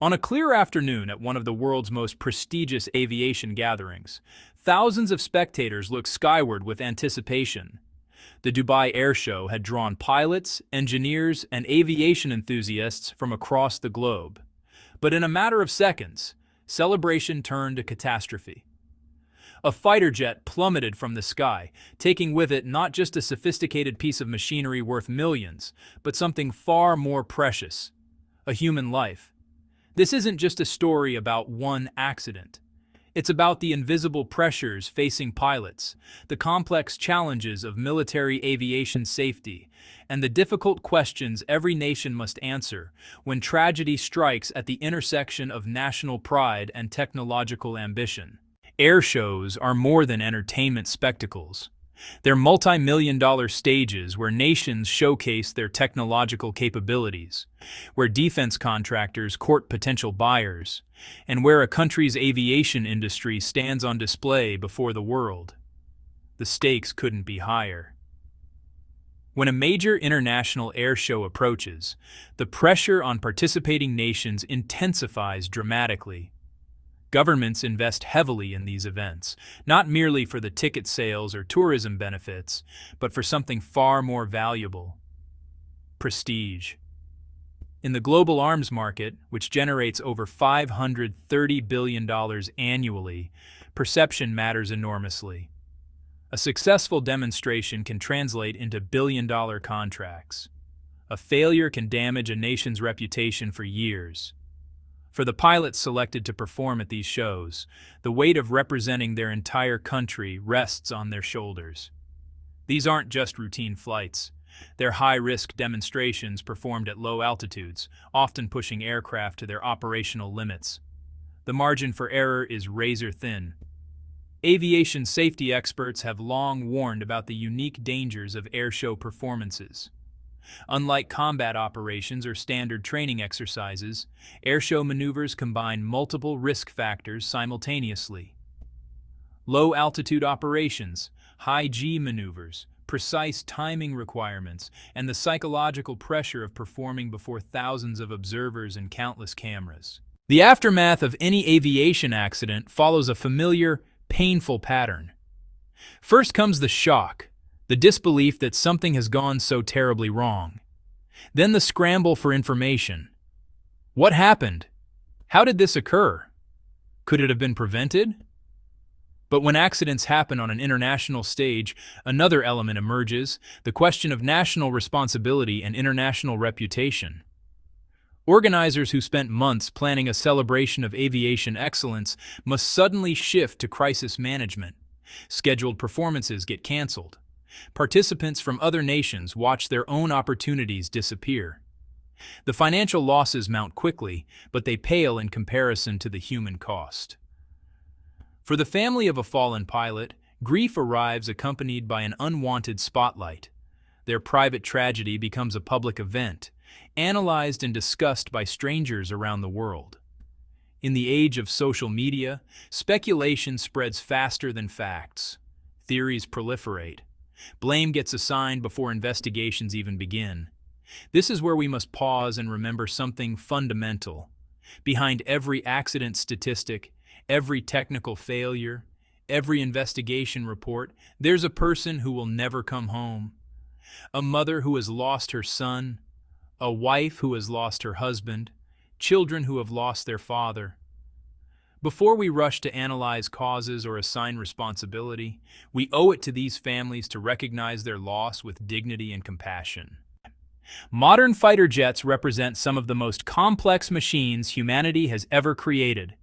On a clear afternoon at one of the world's most prestigious aviation gatherings, thousands of spectators looked skyward with anticipation. The Dubai Air Show had drawn pilots, engineers, and aviation enthusiasts from across the globe. But in a matter of seconds, celebration turned to catastrophe. A fighter jet plummeted from the sky, taking with it not just a sophisticated piece of machinery worth millions, but something far more precious: a human life. This isn't just a story about one accident. It's about the invisible pressures facing pilots, the complex challenges of military aviation safety, and the difficult questions every nation must answer when tragedy strikes at the intersection of national pride and technological ambition. Air shows are more than entertainment spectacles. They're multi-million-dollar stages where nations showcase their technological capabilities, where defense contractors court potential buyers, and where a country's aviation industry stands on display before the world. The stakes couldn't be higher. When a major international air show approaches, the pressure on participating nations intensifies dramatically. Governments invest heavily in these events, not merely for the ticket sales or tourism benefits, but for something far more valuable: prestige. In the global arms market, which generates over $530 billion annually, perception matters enormously. A successful demonstration can translate into billion-dollar contracts. A failure can damage a nation's reputation for years. For the pilots selected to perform at these shows, the weight of representing their entire country rests on their shoulders. These aren't just routine flights. They're high-risk demonstrations performed at low altitudes, often pushing aircraft to their operational limits. The margin for error is razor-thin. Aviation safety experts have long warned about the unique dangers of airshow performances. Unlike combat operations or standard training exercises, airshow maneuvers combine multiple risk factors simultaneously. Low-altitude operations, high-G maneuvers, precise timing requirements, and the psychological pressure of performing before thousands of observers and countless cameras. The aftermath of any aviation accident follows a familiar, painful pattern. First comes the shock, the disbelief that something has gone so terribly wrong. Then the scramble for information. What happened? How did this occur? Could it have been prevented? But when accidents happen on an international stage, another element emerges: the question of national responsibility and international reputation. Organizers who spent months planning a celebration of aviation excellence must suddenly shift to crisis management. Scheduled performances get canceled. Participants from other nations watch their own opportunities disappear. The financial losses mount quickly, but they pale in comparison to the human cost. For the family of a fallen pilot, grief arrives accompanied by an unwanted spotlight. Their private tragedy becomes a public event, analyzed and discussed by strangers around the world. In the age of social media, speculation spreads faster than facts. Theories proliferate. Blame gets assigned before investigations even begin. This is where we must pause and remember something fundamental. Behind every accident statistic, every technical failure, every investigation report, there's a person who will never come home. A mother who has lost her son, a wife who has lost her husband, children who have lost their father. Before we rush to analyze causes or assign responsibility, we owe it to these families to recognize their loss with dignity and compassion. Modern fighter jets represent some of the most complex machines humanity has ever created.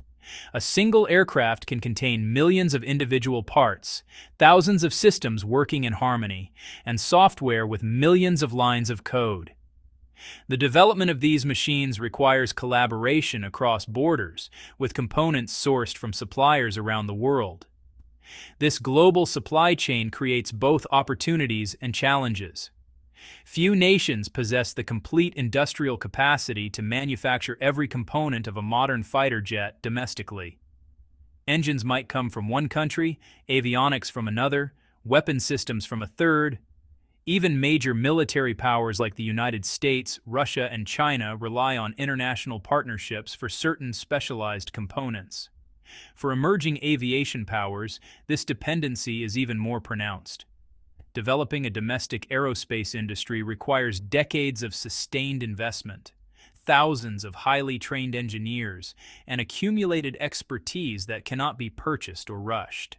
A single aircraft can contain millions of individual parts, thousands of systems working in harmony, and software with millions of lines of code. The development of these machines requires collaboration across borders, with components sourced from suppliers around the world. This global supply chain creates both opportunities and challenges. Few nations possess the complete industrial capacity to manufacture every component of a modern fighter jet domestically. Engines might come from one country, avionics from another, weapon systems from a third. Even major military powers like the United States, Russia, and China rely on international partnerships for certain specialized components. For emerging aviation powers, this dependency is even more pronounced. Developing a domestic aerospace industry requires decades of sustained investment, thousands of highly trained engineers, and accumulated expertise that cannot be purchased or rushed.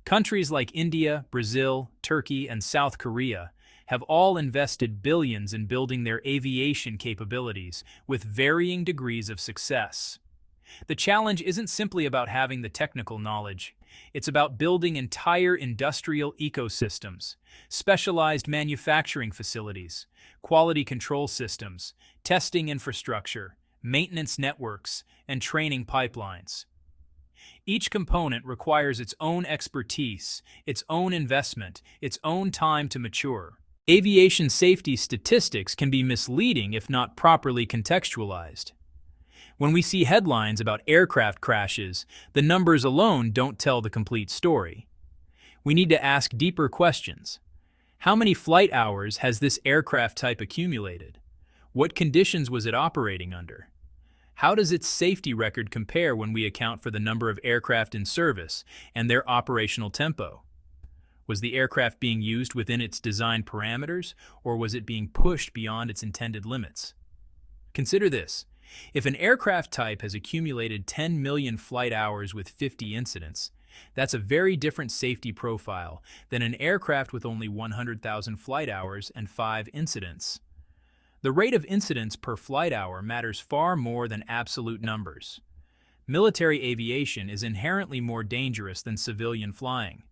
Countries like India, Brazil, Turkey, and South Korea have all invested billions in building their aviation capabilities with varying degrees of success. The challenge isn't simply about having the technical knowledge. It's about building entire industrial ecosystems, specialized manufacturing facilities, quality control systems, testing infrastructure, maintenance networks, and training pipelines. Each component requires its own expertise, its own investment, its own time to mature. Aviation safety statistics can be misleading if not properly contextualized. When we see headlines about aircraft crashes, the numbers alone don't tell the complete story. We need to ask deeper questions. How many flight hours has this aircraft type accumulated? What conditions was it operating under? How does its safety record compare when we account for the number of aircraft in service and their operational tempo? Was the aircraft being used within its design parameters, or was it being pushed beyond its intended limits? Consider this. If an aircraft type has accumulated 10 million flight hours with 50 incidents, that's a very different safety profile than an aircraft with only 100,000 flight hours and 5 incidents. The rate of incidents per flight hour matters far more than absolute numbers. Military aviation is inherently more dangerous than civilian flying.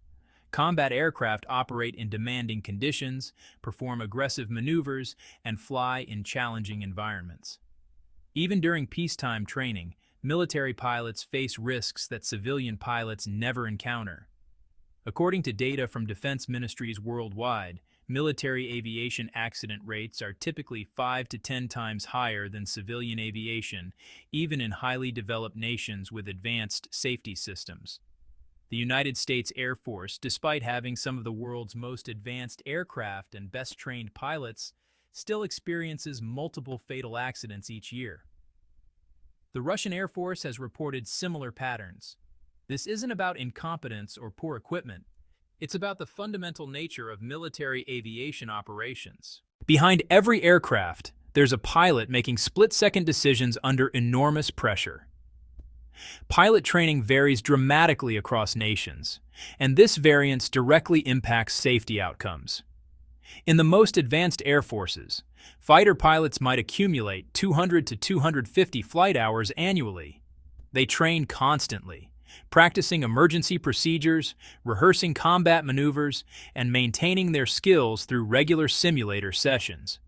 Combat aircraft operate in demanding conditions, perform aggressive maneuvers, and fly in challenging environments. Even during peacetime training, military pilots face risks that civilian pilots never encounter. According to data from defense ministries worldwide, military aviation accident rates are typically 5 to 10 times higher than civilian aviation, even in highly developed nations with advanced safety systems. The United States Air Force, despite having some of the world's most advanced aircraft and best-trained pilots, still experiences multiple fatal accidents each year. The Russian Air Force has reported similar patterns. This isn't about incompetence or poor equipment. It's about the fundamental nature of military aviation operations. Behind every aircraft, there's a pilot making split-second decisions under enormous pressure. Pilot training varies dramatically across nations, and this variance directly impacts safety outcomes. In the most advanced air forces, fighter pilots might accumulate 200 to 250 flight hours annually. They train constantly, practicing emergency procedures, rehearsing combat maneuvers, and maintaining their skills through regular simulator sessions.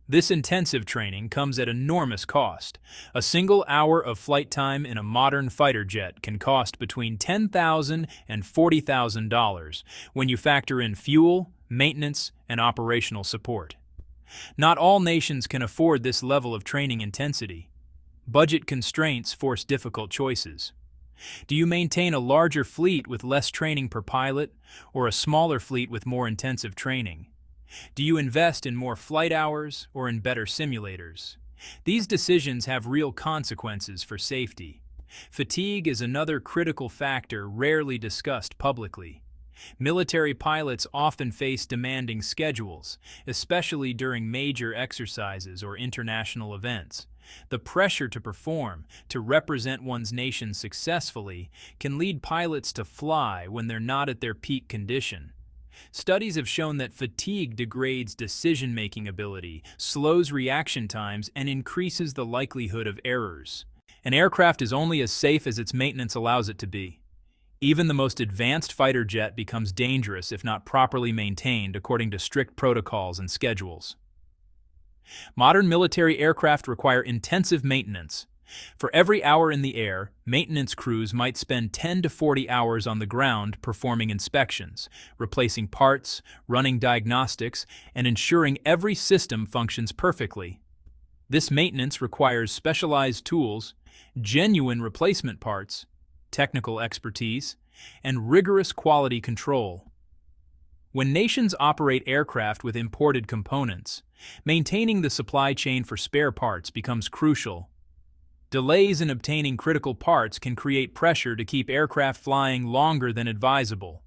This intensive training comes at enormous cost. A single hour of flight time in a modern fighter jet can cost between $10,000 and $40,000 when you factor in fuel, maintenance, and operational support. Not all nations can afford this level of training intensity. Budget constraints force difficult choices. Do you maintain a larger fleet with less training per pilot, or a smaller fleet with more intensive training? Do you invest in more flight hours or in better simulators? These decisions have real consequences for safety. Fatigue is another critical factor rarely discussed publicly. Military pilots often face demanding schedules, especially during major exercises or international events. The pressure to perform, to represent one's nation successfully, can lead pilots to fly when they're not at their peak condition. Studies have shown that fatigue degrades decision-making ability, slows reaction times, and increases the likelihood of errors. An aircraft is only as safe as its maintenance allows it to be. Even the most advanced fighter jet becomes dangerous if not properly maintained according to strict protocols and schedules. Modern military aircraft require intensive maintenance. For every hour in the air, maintenance crews might spend 10 to 40 hours on the ground performing inspections, replacing parts, running diagnostics, and ensuring every system functions perfectly. This maintenance requires specialized tools, genuine replacement parts, technical expertise, and rigorous quality control. When nations operate aircraft with imported components, maintaining the supply chain for spare parts becomes crucial. Delays in obtaining critical parts can create pressure to keep aircraft flying longer than advisable,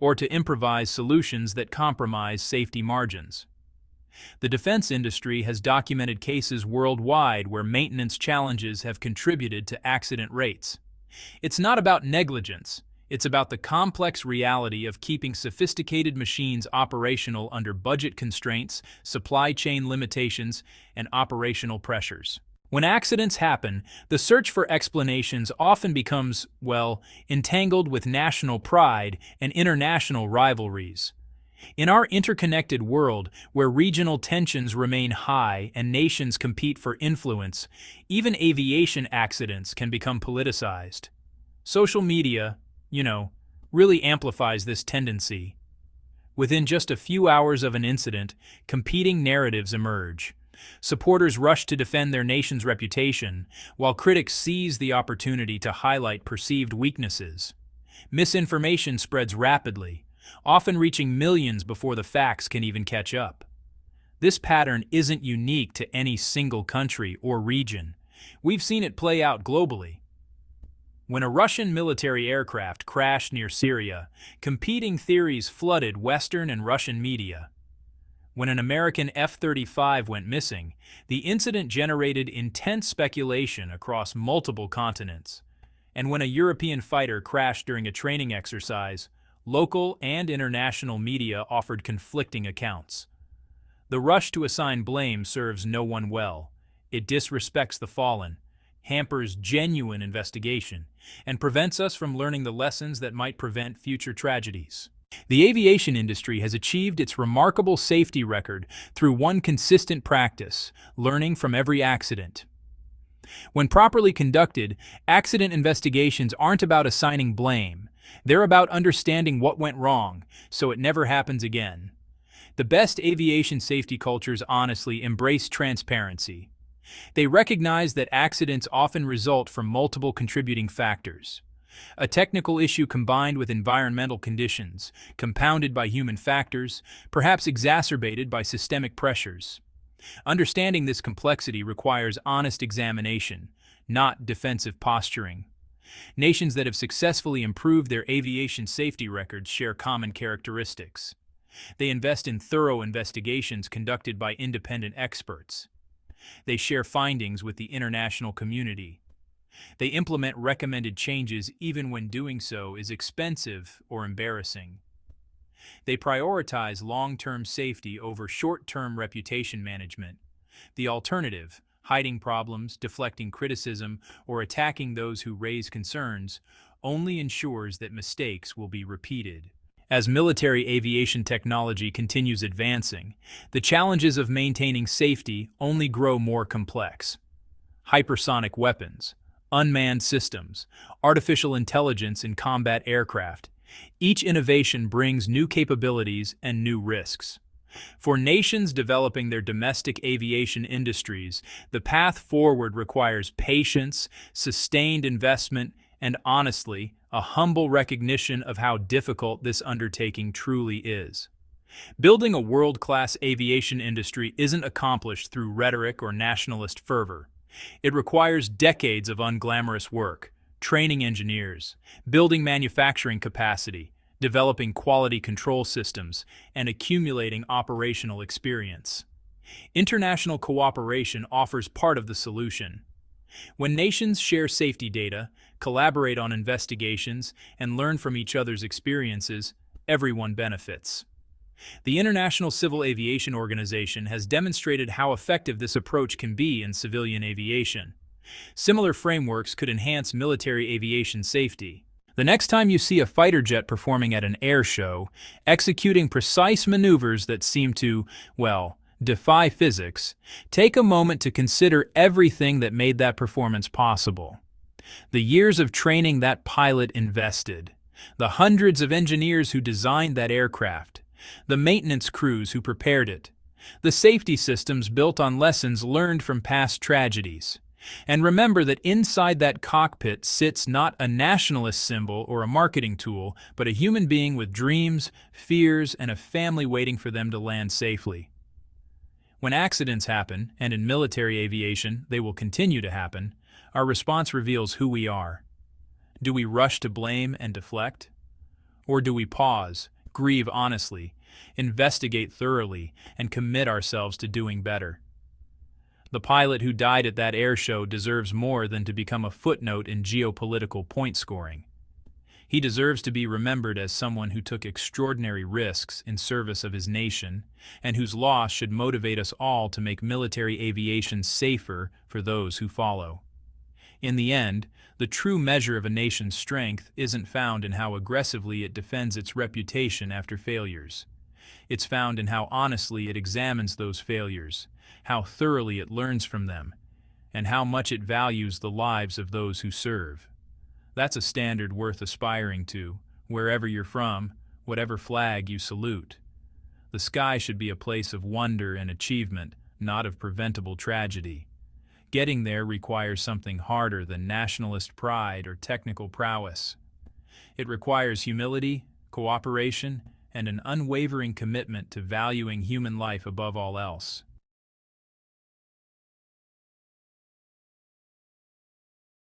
or to improvise solutions that compromise safety margins. The defense industry has documented cases worldwide where maintenance challenges have contributed to accident rates. It's not about negligence, it's about the complex reality of keeping sophisticated machines operational under budget constraints, supply chain limitations, and operational pressures. When accidents happen, the search for explanations often becomes, entangled with national pride and international rivalries. In our interconnected world, where regional tensions remain high and nations compete for influence, even aviation accidents can become politicized. Social media, really amplifies this tendency. Within just a few hours of an incident, competing narratives emerge. Supporters rush to defend their nation's reputation, while critics seize the opportunity to highlight perceived weaknesses. Misinformation spreads rapidly, often reaching millions before the facts can even catch up. This pattern isn't unique to any single country or region. We've seen it play out globally. When a Russian military aircraft crashed near Syria, competing theories flooded Western and Russian media. When an American F-35 went missing, the incident generated intense speculation across multiple continents. And when a European fighter crashed during a training exercise, local and international media offered conflicting accounts. The rush to assign blame serves no one well. It disrespects the fallen, hampers genuine investigation, and prevents us from learning the lessons that might prevent future tragedies. The aviation industry has achieved its remarkable safety record through one consistent practice: learning from every accident. When properly conducted, accident investigations aren't about assigning blame. They're about understanding what went wrong, so it never happens again. The best aviation safety cultures honestly embrace transparency. They recognize that accidents often result from multiple contributing factors. A technical issue combined with environmental conditions, compounded by human factors, perhaps exacerbated by systemic pressures. Understanding this complexity requires honest examination, not defensive posturing. Nations that have successfully improved their aviation safety records share common characteristics. They invest in thorough investigations conducted by independent experts. They share findings with the international community. They implement recommended changes even when doing so is expensive or embarrassing. They prioritize long-term safety over short-term reputation management. The alternative, hiding problems, deflecting criticism, or attacking those who raise concerns, only ensures that mistakes will be repeated. As military aviation technology continues advancing, the challenges of maintaining safety only grow more complex. Hypersonic weapons, unmanned systems, artificial intelligence in combat aircraft. Each innovation brings new capabilities and new risks. For nations developing their domestic aviation industries, the path forward requires patience, sustained investment, and honestly, a humble recognition of how difficult this undertaking truly is. Building a world-class aviation industry isn't accomplished through rhetoric or nationalist fervor. It requires decades of unglamorous work, training engineers, building manufacturing capacity, developing quality control systems, and accumulating operational experience. International cooperation offers part of the solution. When nations share safety data, collaborate on investigations, and learn from each other's experiences, everyone benefits. The International Civil Aviation Organization has demonstrated how effective this approach can be in civilian aviation. Similar frameworks could enhance military aviation safety. The next time you see a fighter jet performing at an air show, executing precise maneuvers that seem to, defy physics, take a moment to consider everything that made that performance possible. The years of training that pilot invested, the hundreds of engineers who designed that aircraft, the maintenance crews who prepared it, the safety systems built on lessons learned from past tragedies. And remember that inside that cockpit sits not a nationalist symbol or a marketing tool, but a human being with dreams, fears, and a family waiting for them to land safely. When accidents happen, and in military aviation they will continue to happen, our response reveals who we are. Do we rush to blame and deflect? Or do we pause, grieve honestly, investigate thoroughly, and commit ourselves to doing better? The pilot who died at that air show deserves more than to become a footnote in geopolitical point scoring. He deserves to be remembered as someone who took extraordinary risks in service of his nation, and whose loss should motivate us all to make military aviation safer for those who follow. In the end, the true measure of a nation's strength isn't found in how aggressively it defends its reputation after failures. It's found in how honestly it examines those failures, how thoroughly it learns from them, and how much it values the lives of those who serve. That's a standard worth aspiring to, wherever you're from, whatever flag you salute. The sky should be a place of wonder and achievement, not of preventable tragedy. Getting there requires something harder than nationalist pride or technical prowess. It requires humility, cooperation, and an unwavering commitment to valuing human life above all else.